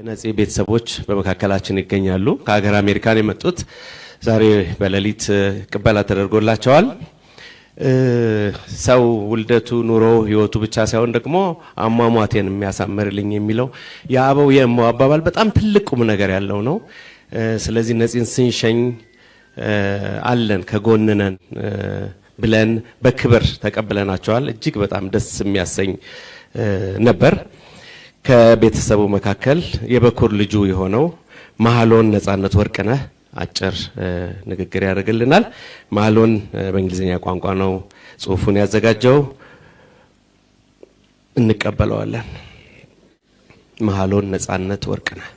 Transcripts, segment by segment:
የነጽ ቤተሰቦች በመካከላችን ይገኛሉ። ከሀገር አሜሪካን የመጡት ዛሬ በሌሊት ቅበላ ተደርጎላቸዋል። ሰው ውልደቱ ኑሮ ህይወቱ ብቻ ሳይሆን ደግሞ አሟሟቴን የሚያሳምርልኝ የሚለው የአበው የእማው አባባል በጣም ትልቁም ነገር ያለው ነው። ስለዚህ ነጽን ስንሸኝ አለን ከጎንነን ብለን በክብር ተቀበለናቸዋል። እጅግ በጣም ደስ የሚያሰኝ ነበር። ከቤተሰቡ መካከል የበኩር ልጁ የሆነው መሐሎን ነጻነት ወርቅነህ አጭር ንግግር ያደርግልናል። መሐሎን በእንግሊዝኛ ቋንቋ ነው ጽሁፉን ያዘጋጀው። እንቀበለዋለን። መሐሎን ነጻነት ወርቅነህ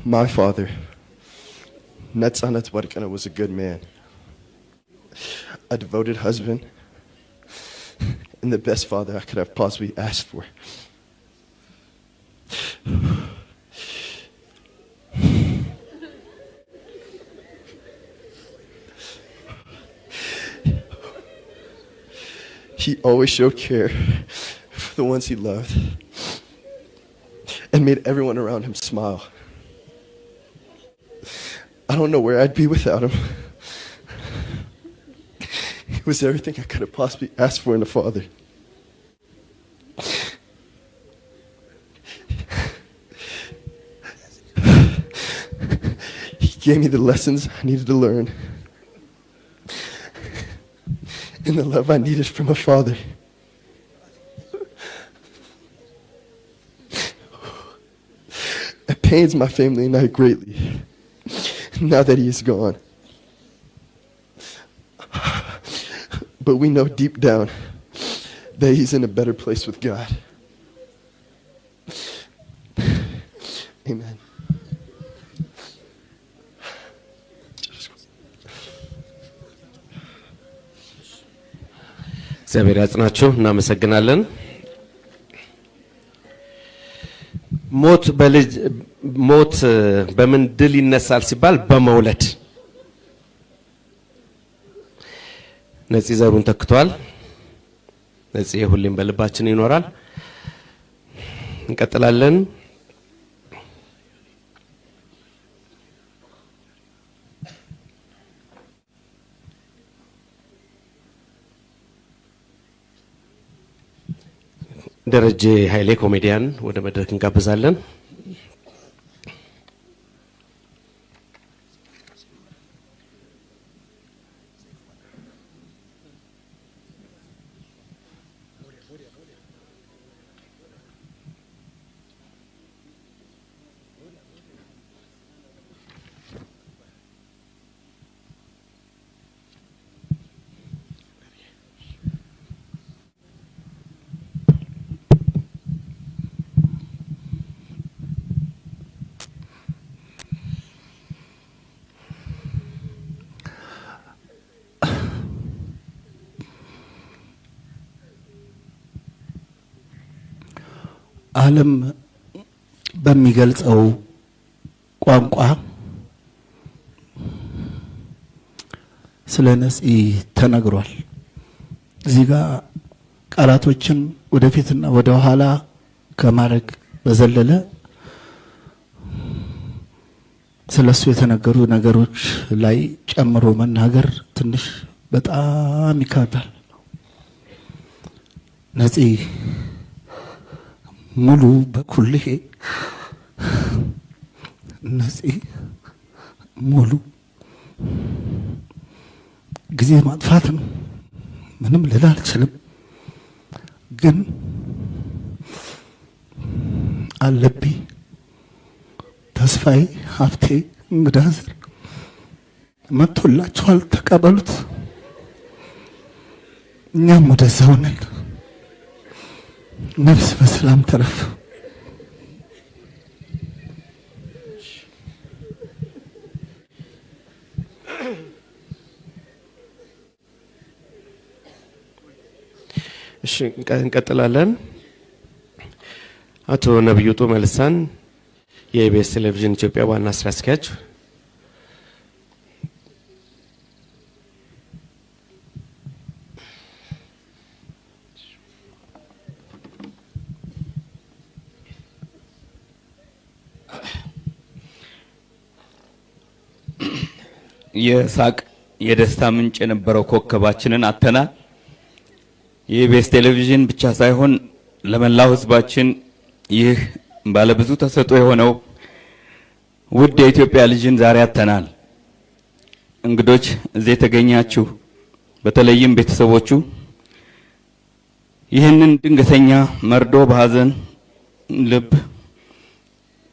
My father, Natsanet Warkana, was a good man, a devoted husband, and the best father I could have possibly asked for. He always showed care for the ones he loved and made everyone around him smile. I don't know where I'd be without him. He was everything I could have possibly asked for in a father. He gave me the lessons I needed to learn and the love I needed from a father. It pains my family and I greatly now that he is gone. But we know deep down that he's in a better place with God. Amen. እግዚአብሔር ያጽናችሁ። እናመሰግናለን። ሞት በምን ድል ይነሳል ሲባል በመውለድ ነጽ ዘሩን ተክቷል። ነጽ ሁሌም በልባችን ይኖራል። እንቀጥላለን። ደረጀ ኃይሌ ኮሜዲያን ወደ መድረክ እንጋብዛለን። ዓለም በሚገልጸው ቋንቋ ስለ ነጽ ተነግሯል። እዚህ ጋር ቃላቶችን ወደፊትና ወደ ኋላ ከማድረግ በዘለለ ስለሱ የተነገሩ ነገሮች ላይ ጨምሮ መናገር ትንሽ በጣም ይካብዳል። ነጽ ሙሉ በኩልህ ነጽ ሙሉ ጊዜ ማጥፋት ነው። ምንም ልል አልችልም። ግን አለብኝ ተስፋዬ ሀብቴ እንግዳዘር መጥቶላችኋል፣ ተቀበሉት። እኛም ወደዛው ነን። ነፍስ በሰላም ተረፍ። እሺ እንቀጥላለን። አቶ ነብዩ ጡመ ልሳን የኢቢኤስ ቴሌቪዥን ኢትዮጵያ ዋና ስራ አስኪያጅ። የሳቅ የደስታ ምንጭ የነበረው ኮከባችንን አተናል። የኢቢኤስ ቴሌቪዥን ብቻ ሳይሆን ለመላው ህዝባችን ይህ ባለብዙ ተሰጥኦ የሆነው ውድ የኢትዮጵያ ልጅን ዛሬ አተናል። እንግዶች እዚህ የተገኛችሁ በተለይም ቤተሰቦቹ ይህንን ድንገተኛ መርዶ በሐዘን ልብ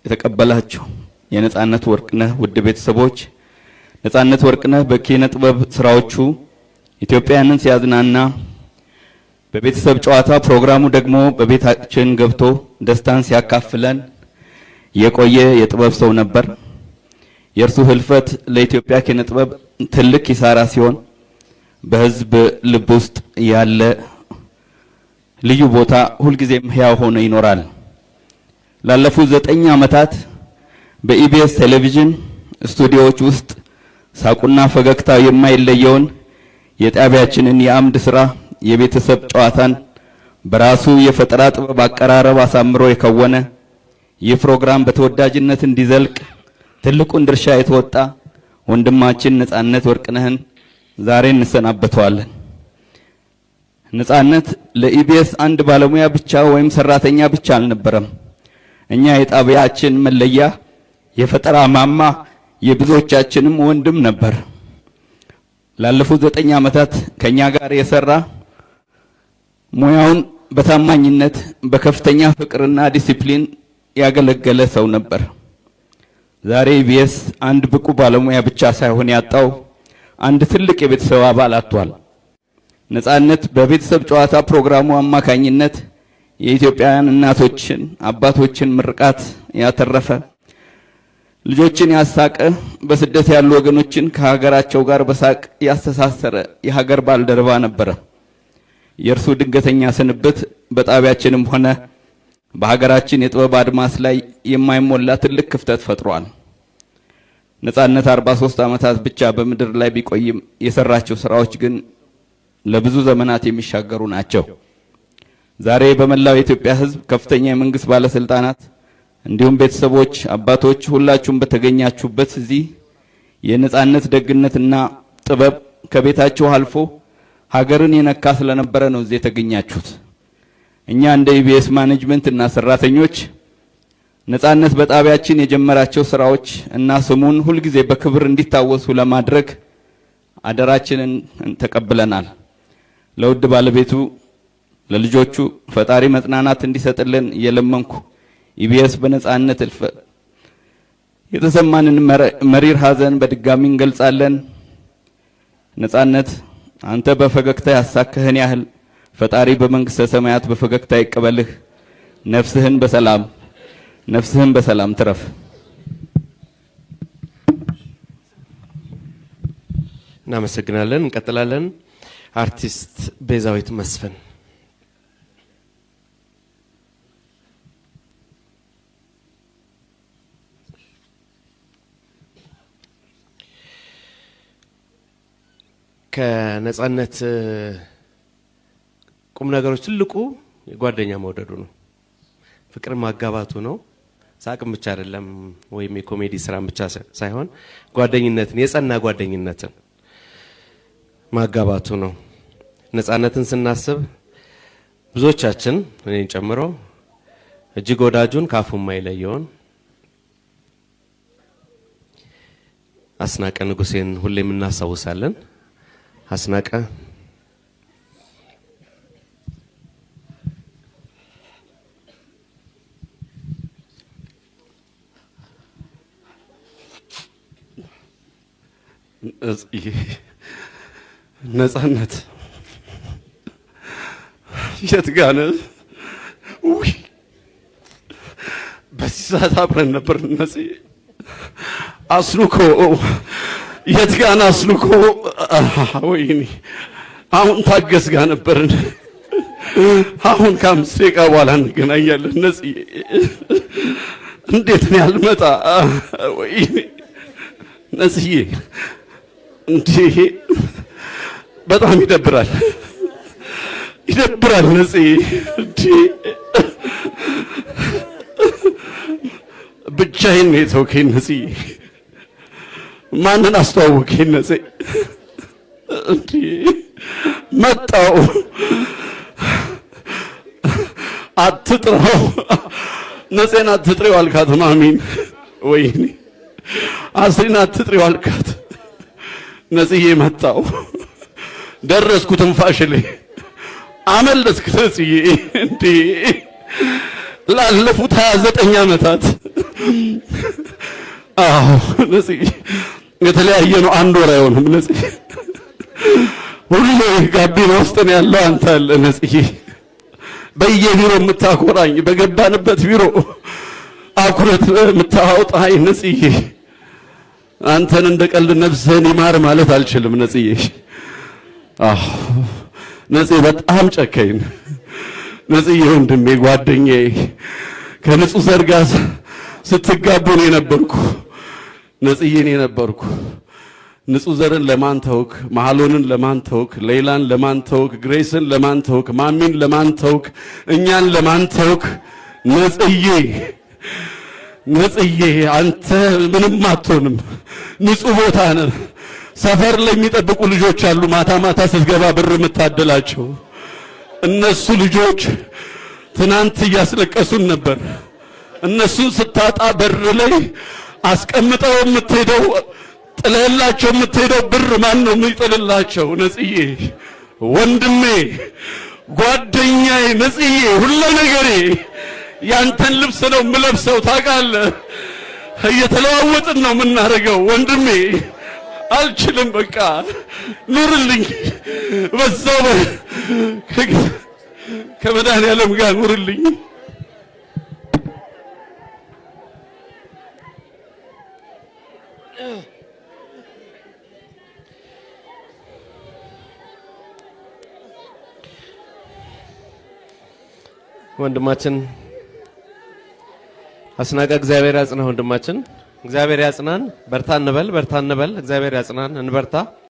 የተቀበላችሁ የነጻነት ወርቅነህ ውድ ቤተሰቦች፣ ነጻነት ወርቅነህ በኪነ ጥበብ ስራዎቹ ኢትዮጵያውያንን ሲያዝናና በቤተሰብ ጨዋታ ፕሮግራሙ ደግሞ በቤታችን ገብቶ ደስታን ሲያካፍለን የቆየ የጥበብ ሰው ነበር። የእርሱ ህልፈት ለኢትዮጵያ ኪነ ጥበብ ትልቅ ኪሳራ ሲሆን በህዝብ ልብ ውስጥ ያለ ልዩ ቦታ ሁልጊዜም ሕያው ሆኖ ይኖራል። ላለፉት 9 ዓመታት በኢቢኤስ ቴሌቪዥን ስቱዲዮዎች ውስጥ ሳቁና ፈገግታ የማይለየውን የጣቢያችንን የአምድ ስራ የቤተሰብ ጨዋታን በራሱ የፈጠራ ጥበብ አቀራረብ አሳምሮ የከወነ ይህ ፕሮግራም በተወዳጅነት እንዲዘልቅ ትልቁን ድርሻ የተወጣ ወንድማችን ነጻነት ወርቅነህን ዛሬ እንሰናበተዋለን። ነጻነት ለኢቢኤስ አንድ ባለሙያ ብቻ ወይም ሰራተኛ ብቻ አልነበረም። እኛ የጣቢያችን መለያ የፈጠራ ማማ የብዙዎቻችንም ወንድም ነበር። ላለፉት 9 ዓመታት ከኛ ጋር የሰራ ሙያውን በታማኝነት በከፍተኛ ፍቅርና ዲሲፕሊን ያገለገለ ሰው ነበር። ዛሬ ኢቢኤስ አንድ ብቁ ባለሙያ ብቻ ሳይሆን ያጣው አንድ ትልቅ የቤተሰብ አባል አጥቷል። ነጻነት በቤተሰብ ጨዋታ ፕሮግራሙ አማካኝነት የኢትዮጵያውያን እናቶችን አባቶችን ምርቃት ያተረፈ ልጆችን ያሳቀ በስደት ያሉ ወገኖችን ከሀገራቸው ጋር በሳቅ ያስተሳሰረ የሀገር ባልደረባ ነበር። የእርሱ ድንገተኛ ስንብት በጣቢያችንም ሆነ በሀገራችን የጥበብ አድማስ ላይ የማይሞላ ትልቅ ክፍተት ፈጥሯል። ነጻነት 43 ዓመታት ብቻ በምድር ላይ ቢቆይም የሰራቸው ስራዎች ግን ለብዙ ዘመናት የሚሻገሩ ናቸው። ዛሬ በመላው የኢትዮጵያ ሕዝብ ከፍተኛ የመንግስት ባለስልጣናት እንዲሁም ቤተሰቦች፣ አባቶች ሁላችሁም በተገኛችሁበት እዚህ የነጻነት ደግነትና ጥበብ ከቤታችሁ አልፎ ሀገርን የነካ ስለነበረ ነው እዚህ የተገኛችሁት። እኛ እንደ ኢቢኤስ ማኔጅመንት እና ሰራተኞች ነጻነት በጣቢያችን የጀመራቸው ስራዎች እና ስሙን ሁልጊዜ በክብር እንዲታወሱ ለማድረግ አደራችንን ተቀብለናል። ለውድ ባለቤቱ ለልጆቹ ፈጣሪ መጽናናት እንዲሰጥልን እየለመንኩ ኢቢኤስ በነጻነት ህልፈት የተሰማንን መሪር ሐዘን በድጋሚ እንገልጻለን። ነጻነት አንተ በፈገግታ ያሳከህን ያህል ፈጣሪ በመንግስተ ሰማያት በፈገግታ ይቀበልህ። ነፍስህን በሰላም ትረፍ። እናመሰግናለን። እንቀጥላለን። አርቲስት ቤዛዊት መስፍን። ከነጻነት ቁም ነገሮች ትልቁ የጓደኛ መውደዱ ነው። ፍቅር ማጋባቱ ነው። ሳቅም ብቻ አይደለም ወይም የኮሜዲ ስራም ብቻ ሳይሆን ጓደኝነትን የጸና ጓደኝነትን ማጋባቱ ነው። ነጻነትን ስናስብ ብዙዎቻችን እኔን ጨምሮ እጅግ ወዳጁን ካፉ የማይለየውን አስናቀ ንጉሴን ሁሌም እናስታውሳለን። አስናቀ ነጻነት የት ጋር ነህ? በዚህ ሰዓት አብረን ነበር። ነፂ አስሉኮ የት ጋር ነህ? አስሉኮ ወይኔ አሁን ታገስ ጋር ነበርን። አሁን ከ5 ደቂቃ በኋላ እንገናኛለን። ነጽዬ እንዴት ነው ያልመጣ? ወይ ነጽዬ እንዴ በጣም ይደብራል፣ ይደብራል ነጽዬ። እንዴ ብቻዬን ነው የተውከኝ ነጽዬ። ማንን አስተዋወከኝ ነጽዬ? እንዴ መጣው አትጥራው ነጽን አትጥሪው አልካት ማሚን። ወይኔ አስሪን አትጥሪው አልካት። ነጽዬ መጣው ደረስኩ ትንፋሽ ላይ አመለጥክ ነጽዬ። እንዴ ላለፉት 29 ዓመታት አዎ ነጽዬ የተለያየ ነው። 1 ወር አይሆንም ነጽዬ። ሁሌ ጋቢና ውስጥ ነው ያለው አንተ አለ ነጽዬ። በየቢሮ የምታኮራኝ በገባንበት ቢሮ አኩረት የምታወጣኝ ነጽዬ። አንተን እንደ ቀልድ ነፍስህን ይማር ማለት አልችልም ነጽዬ። አዎ ነጽዬ በጣም ጨከኝ ነጽዬ። ወንድሜ ጓደኛዬ ከንጹህ ዘር ጋር ስትጋቡ ነው የነበርኩ ነጽዬ ነው የነበርኩ። ንጹህ ዘርን ለማን ተውክ? መሐሎንን ለማን ተውክ? ሌላን ለማን ተውክ? ግሬስን ለማን ተውክ? ማሚን ለማን ተውክ? እኛን ለማን ተውክ? ነጽዬ ነጽዬ አንተ ምንም አትሆንም። ንጹህ ቦታ ነህ። ሰፈር ላይ የሚጠብቁ ልጆች አሉ። ማታ ማታ ስትገባ ብር የምታደላቸው እነሱ ልጆች ትናንት እያስለቀሱን ነበር። እነሱን ስታጣ በር ላይ አስቀምጠው የምትሄደው ጥለላቸው የምትሄደው ብር ማን ነው የሚጥልላቸው? ነጽዬ ወንድሜ ጓደኛዬ ነጽዬ ሁሉ ነገሬ ያንተን ልብስ ነው የምለብሰው ታውቃለህ። እየተለዋወጥን ነው የምናደርገው ወንድሜ። አልችልም በቃ ኑርልኝ፣ በዛው ከመድኃኒዓለም ጋር ኑርልኝ። ወንድማችን አስናቀ እግዚአብሔር ያጽናህ። ወንድማችን እግዚአብሔር ያጽናን። በርታ እንበል፣ በርታ እንበል። እግዚአብሔር ያጽናን፣ እንበርታ።